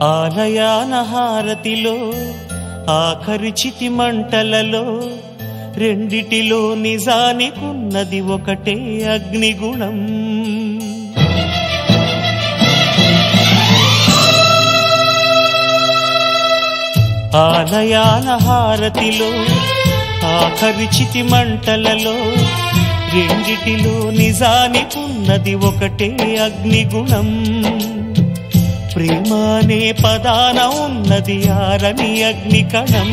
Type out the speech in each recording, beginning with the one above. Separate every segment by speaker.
Speaker 1: ఆలయాన హారతిలో ఆఖరి చితి మంటలలో రెండిటిలో నిజానికున్నది ఒకటే అగ్నిగుణం. ఆలయాన హారతిలో ఆఖరి చితి మంటలలో రెండిటిలో నిజానికున్నది ఒకటే అగ్నిగుణం. ప్రేమ అనే పదాన ఉన్నది ఆరని అగ్నికణం.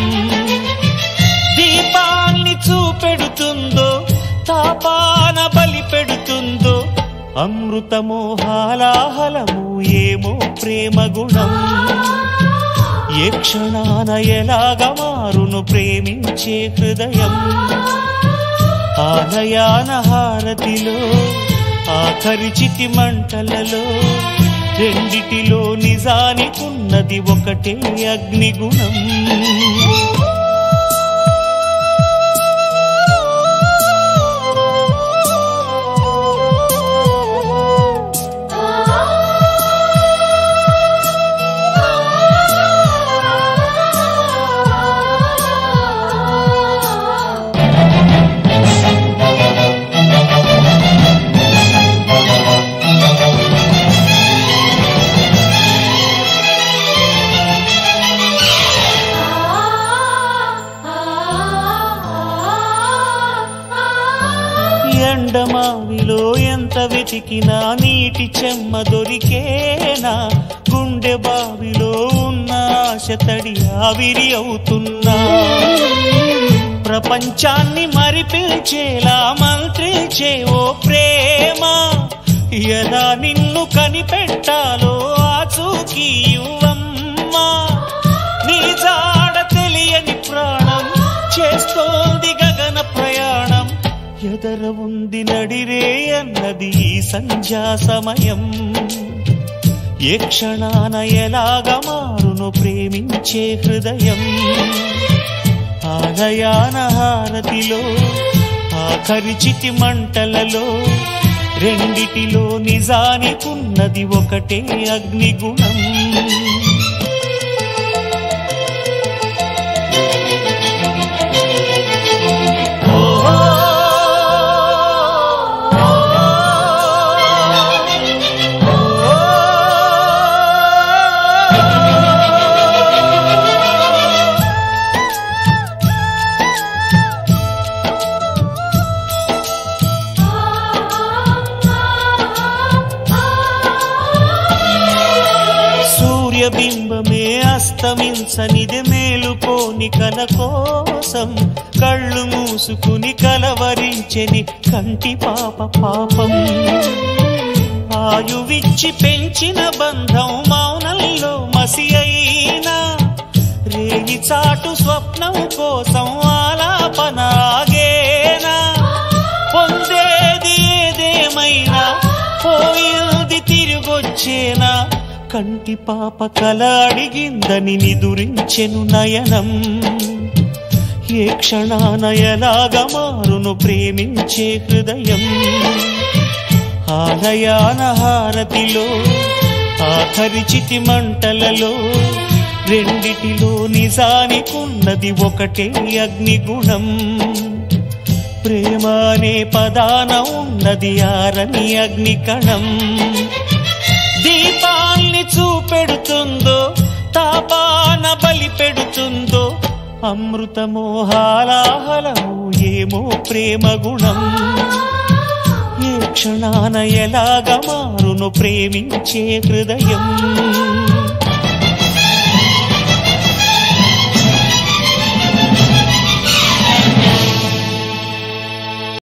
Speaker 1: దీపాన్ని చూపెడుతుందో తాపాన బలి పెడుతుందో అమృతమో హాలాహలము ఏమో ప్రేమ గుణం. ఏ క్షణాన ఎలాగ మారును ప్రేమించే హృదయం. ఆలయాన హారతిలో ఆఖరి చితి మంటలలో రెండిటిలో నిజానికున్నది ఒకటే అగ్నిగుణం. ఎండమావిలో ఎంత వెతికినా నీటి చెమ్మ దొరికేనా. గుండె బావిలో ఉన్న ఆశ తడి ఆవిరి అవుతున్నా. ప్రపంచాన్ని మరిపించేలా మంత్రించే ఓ ప్రేమ. ఎలా నిన్ను కనిపెట్టాలో ఆచూకీ ఇవ్వమ్మా. నీ జాడ తెలియని ప్రాణం చేస్తోంది గగన ప్రయాణం. ఎదర ఉంది నడిరే అన్నది ఈ సంధ్యా సమయం. ఏ క్షణాన ఎలాగ మారును ప్రేమించే హృదయం. ఆలయాన హారతిలో ఆఖరి చితి మంటలలో రెండిటిలో నిజానికున్నది ఒకటే అగ్నిగుణం. బింబమే అస్తమించనిది మేలుకోని కల కోసం. కళ్ళు మూసుకుని కలవరించెని కంటి పాప పాపం. ఆయువిచ్చి పెంచిన బంధం మౌనంలో మసి అయినా. రేగి చాటు స్వప్నం కోసం ఆలాపన ఆగేనా. పొందేది ఏదేమైనా పోయింది తిరిగొచ్చేనా. కంటి పాప కల అడిగిందని నిదురించెను నయనం. ఏ క్షణాన ఎలాగ మారును ప్రేమించే హృదయం. ఆలయాన హారతిలో ఆఖరి చితి మంటలలో రెండిటిలో నిజానికున్నది ఒకటే అగ్నిగుణం. ప్రేమ అనే పదాన ఉన్నది ఆరని అగ్నికణం. దీపాన్ని చూపెడుతుందో తాపాన బలి పెడుతుందో అమృతమో హాలాహలము ఏమో ప్రేమ గుణం. ఏ క్షణాన ఎలాగ మారును ప్రేమించే హృదయం.